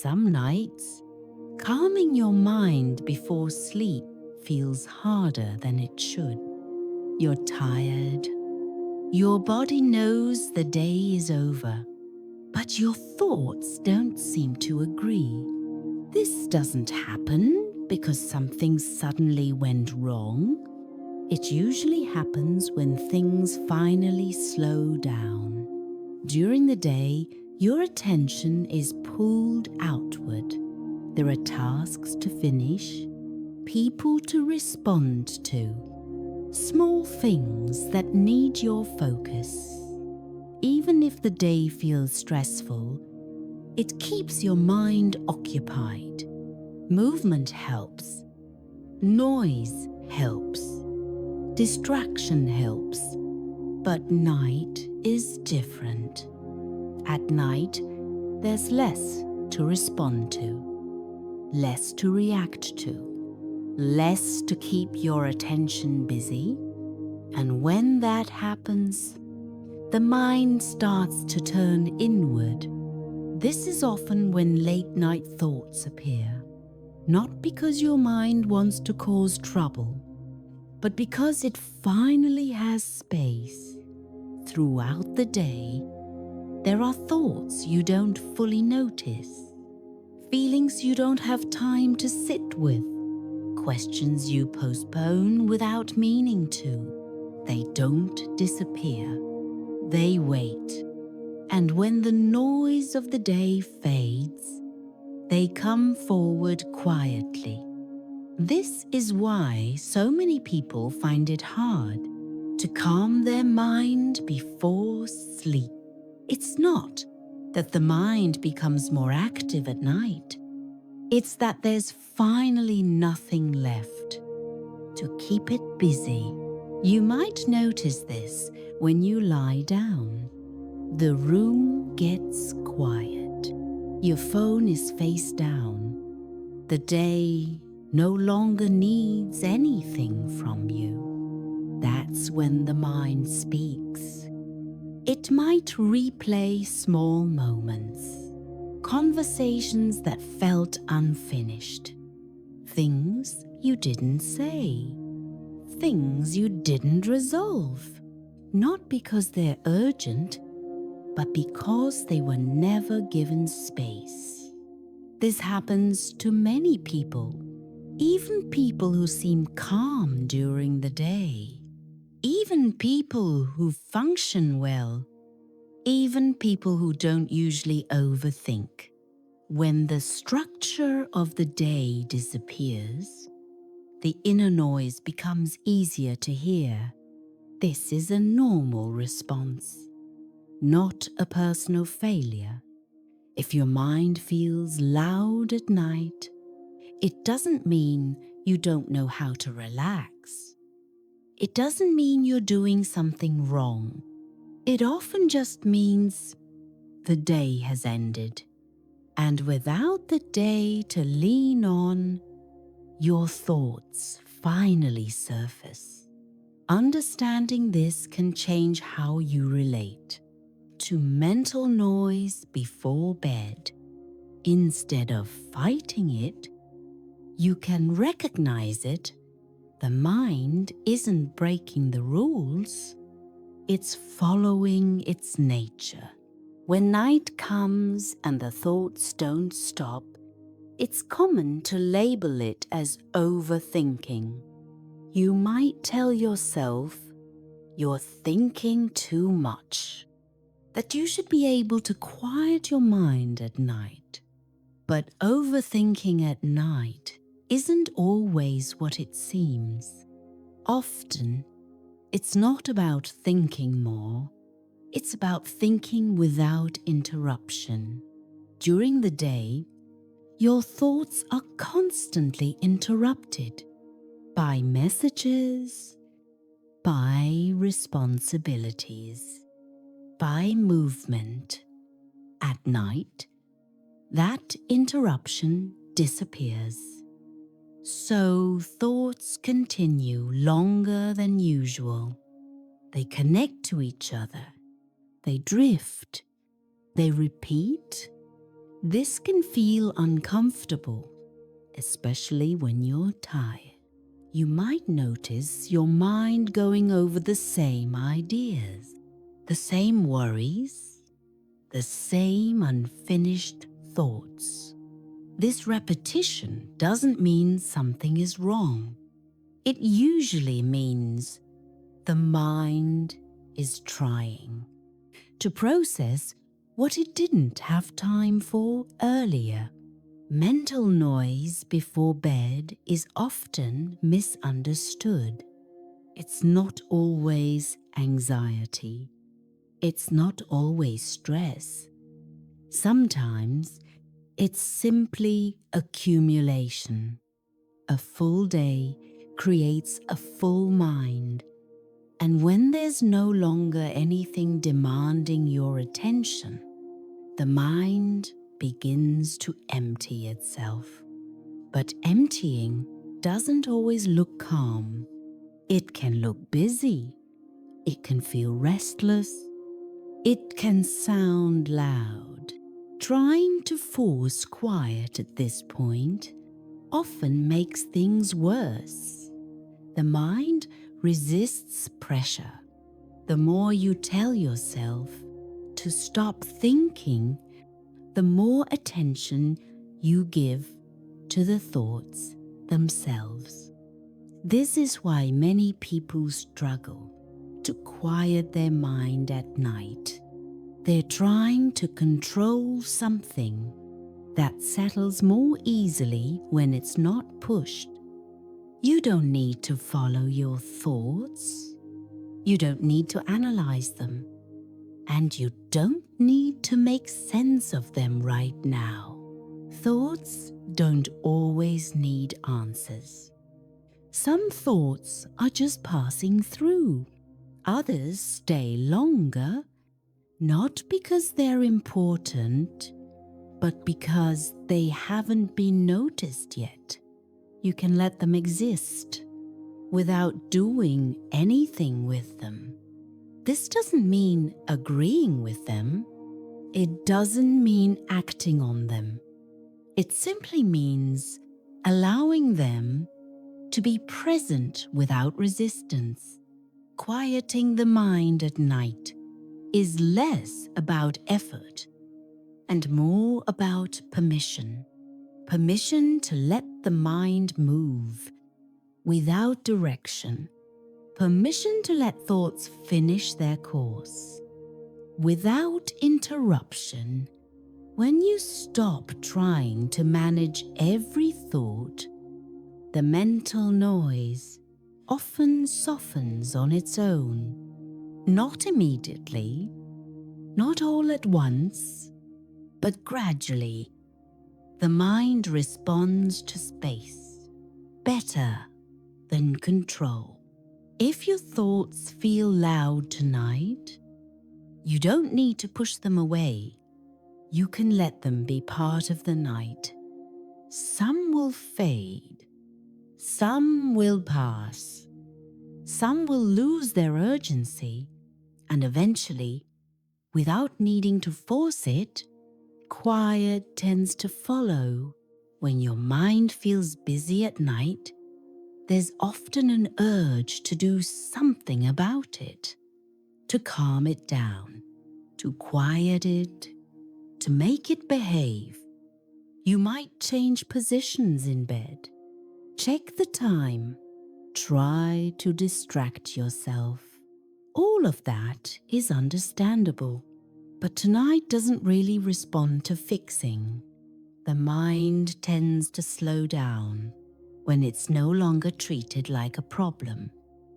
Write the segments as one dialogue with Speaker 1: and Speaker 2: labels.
Speaker 1: Some nights, calming your mind before sleep feels harder than it should. You're tired. Your body knows the day is over, but your thoughts don't seem to agree. This doesn't happen because something suddenly went wrong. It usually happens when things finally slow down. During the day, your attention is pulled outward. There are tasks to finish, people to respond to, small things that need your focus. Even if the day feels stressful, it keeps your mind occupied. Movement helps. Noise helps. Distraction helps. But night is different. At night, there's less to respond to, less to react to, less to keep your attention busy. And when that happens, the mind starts to turn inward. This is often when late-night thoughts appear, not because your mind wants to cause trouble, but because it finally has space. Throughout the day, there are thoughts you don't fully notice, feelings you don't have time to sit with, questions you postpone without meaning to. They don't disappear. They wait. And when the noise of the day fades, they come forward quietly. This is why so many people find it hard to calm their mind before sleep. It's not that the mind becomes more active at night. It's that there's finally nothing left to keep it busy. You might notice this when you lie down. The room gets quiet. Your phone is face down. The day no longer needs anything from you. That's when the mind speaks. It might replay small moments, conversations that felt unfinished, things you didn't say, things you didn't resolve, not because they're urgent, but because they were never given space. This happens to many people, even people who seem calm during the day, even people who function well, even people who don't usually overthink. When the structure of the day disappears, the inner noise becomes easier to hear. This is a normal response, not a personal failure. If your mind feels loud at night, it doesn't mean you don't know how to relax. It doesn't mean you're doing something wrong. It often just means the day has ended. And without the day to lean on, your thoughts finally surface. Understanding this can change how you relate to mental noise before bed. Instead of fighting it, you can recognize it. The mind isn't breaking the rules. It's following its nature. When night comes and the thoughts don't stop, it's common to label it as overthinking. You might tell yourself you're thinking too much, that you should be able to quiet your mind at night. But overthinking at night isn't always what it seems. Often, it's not about thinking more. It's about thinking without interruption. During the day, your thoughts are constantly interrupted by messages, by responsibilities, by movement. At night, that interruption disappears. So thoughts continue longer than usual. They connect to each other. They drift. They repeat. This can feel uncomfortable, especially when you're tired. You might notice your mind going over the same ideas, the same worries, the same unfinished thoughts. This repetition doesn't mean something is wrong. It usually means the mind is trying to process what it didn't have time for earlier. Mental noise before bed is often misunderstood. It's not always anxiety. It's not always stress. Sometimes it's simply accumulation. A full day creates a full mind, and when there's no longer anything demanding your attention, the mind begins to empty itself. But emptying doesn't always look calm. It can look busy. It can feel restless. It can sound loud. Trying to force quiet at this point often makes things worse. The mind resists pressure. The more you tell yourself to stop thinking, the more attention you give to the thoughts themselves. This is why many people struggle to quiet their mind at night. They're trying to control something that settles more easily when it's not pushed. You don't need to follow your thoughts. You don't need to analyze them. And you don't need to make sense of them right now. Thoughts don't always need answers. Some thoughts are just passing through. Others stay longer, not because they're important, but because they haven't been noticed yet. You can let them exist without doing anything with them. This doesn't mean agreeing with them. It doesn't mean acting on them. It simply means allowing them to be present without resistance. Quieting the mind at night is less about effort and more about permission. Permission to let the mind move without direction. Permission to let thoughts finish their course without interruption. When you stop trying to manage every thought, the mental noise often softens on its own. Not immediately, not all at once, but gradually. The mind responds to space better than control. If your thoughts feel loud tonight, you don't need to push them away. You can let them be part of the night. Some will fade. Some will pass. Some will lose their urgency, and eventually, without needing to force it, quiet tends to follow. When your mind feels busy at night, there's often an urge to do something about it, to calm it down, to quiet it, to make it behave. You might change positions in bed, check the time, try to distract yourself. All of that is understandable, but tonight doesn't really respond to fixing. The mind tends to slow down when it's no longer treated like a problem.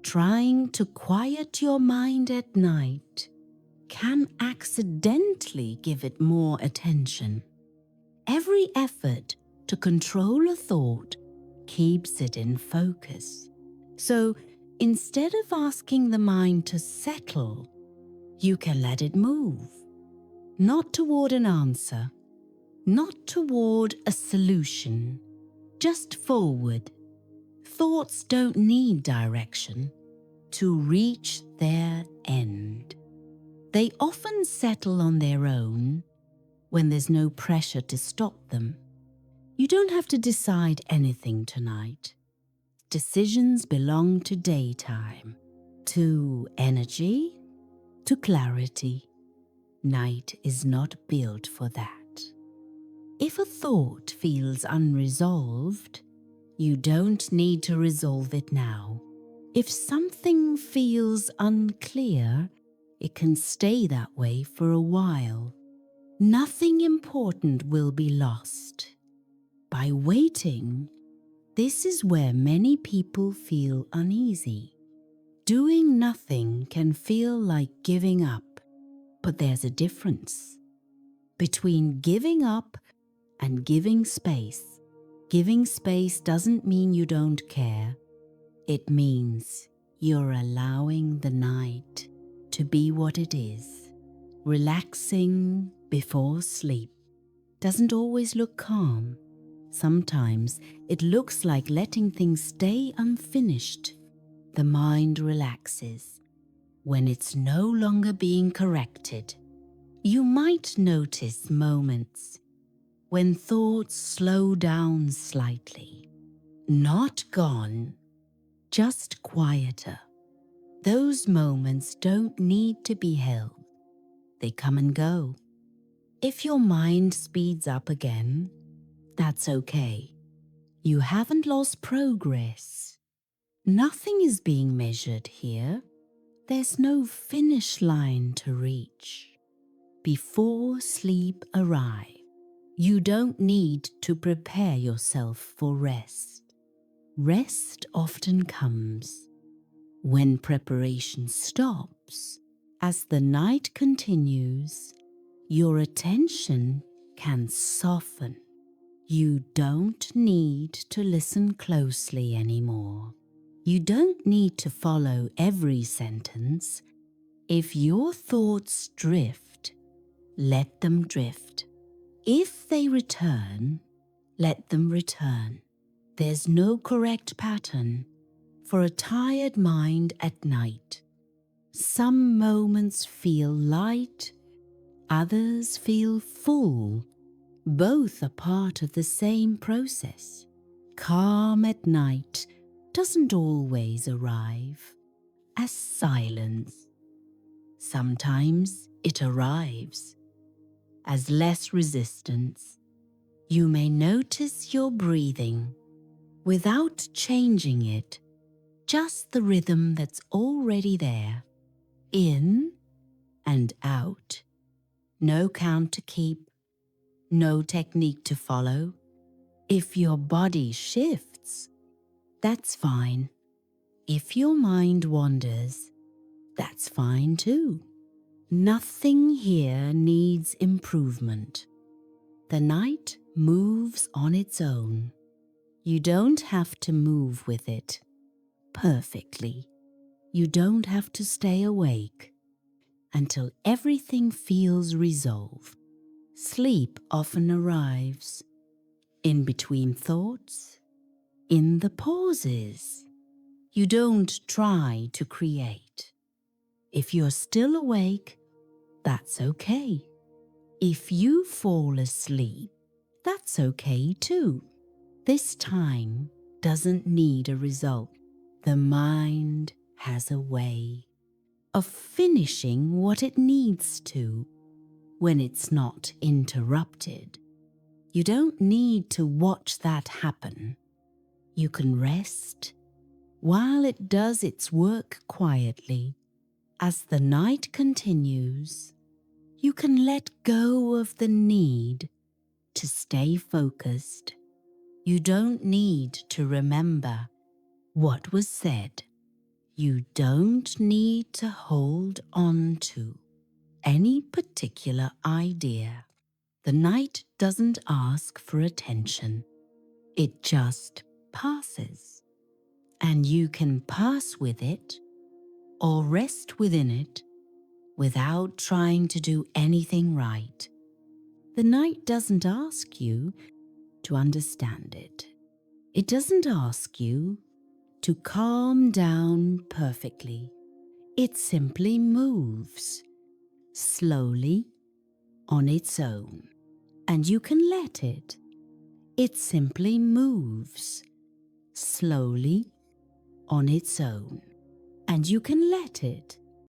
Speaker 1: Trying to quiet your mind at night can accidentally give it more attention. Every effort to control a thought keeps it in focus. So instead of asking the mind to settle, you can let it move. Not toward an answer, not toward a solution, just forward. Thoughts don't need direction to reach their end. They often settle on their own when there's no pressure to stop them. You don't have to decide anything tonight. Decisions belong to daytime, to energy, to clarity. Night is not built for that. If a thought feels unresolved, you don't need to resolve it now. If something feels unclear, it can stay that way for a while. Nothing important will be lost. By waiting, this is where many people feel uneasy. Doing nothing can feel like giving up, but there's a difference between giving up and giving space. Giving space doesn't mean you don't care. It means you're allowing the night to be what it is. Relaxing before sleep doesn't always look calm. Sometimes it looks like letting things stay unfinished. The mind relaxes when it's no longer being corrected. You might notice moments when thoughts slow down slightly. Not gone, just quieter. Those moments don't need to be held. They come and go. If your mind speeds up again, that's okay. You haven't lost progress. Nothing is being measured here. There's no finish line to reach. Before sleep arrives, you don't need to prepare yourself for rest. Rest often comes when preparation stops. As the night continues, your attention can soften. You don't need to listen closely anymore. You don't need to follow every sentence. If your thoughts drift, let them drift. If they return, let them return. There's no correct pattern for a tired mind at night. Some moments feel light, others feel full. Both are part of the same process. Calm at night doesn't always arrive as silence. Sometimes it arrives as less resistance. You may notice your breathing without changing it, just the rhythm that's already there. In and out. No count to keep, no technique to follow. If your body shifts, that's fine. If your mind wanders, that's fine too. Nothing here needs improvement. The night moves on its own. You don't have to move with it perfectly. You don't have to stay awake until everything feels resolved. Sleep often arrives in between thoughts, in the pauses. You don't try to create. If you're still awake, that's okay. If you fall asleep, that's okay too. This time doesn't need a result. The mind has a way of finishing what it needs to when it's not interrupted. You don't need to watch that happen. You can rest while it does its work quietly. As the night continues, you can let go of the need to stay focused. You don't need to remember what was said. You don't need to hold on to any particular idea. The night doesn't ask for attention. It just passes. And you can pass with it or rest within it without trying to do anything right. The night doesn't ask you to understand it. It doesn't ask you to calm down perfectly. It simply moves slowly on its own. and you can let it. It simply moves slowly on its own, and you can let it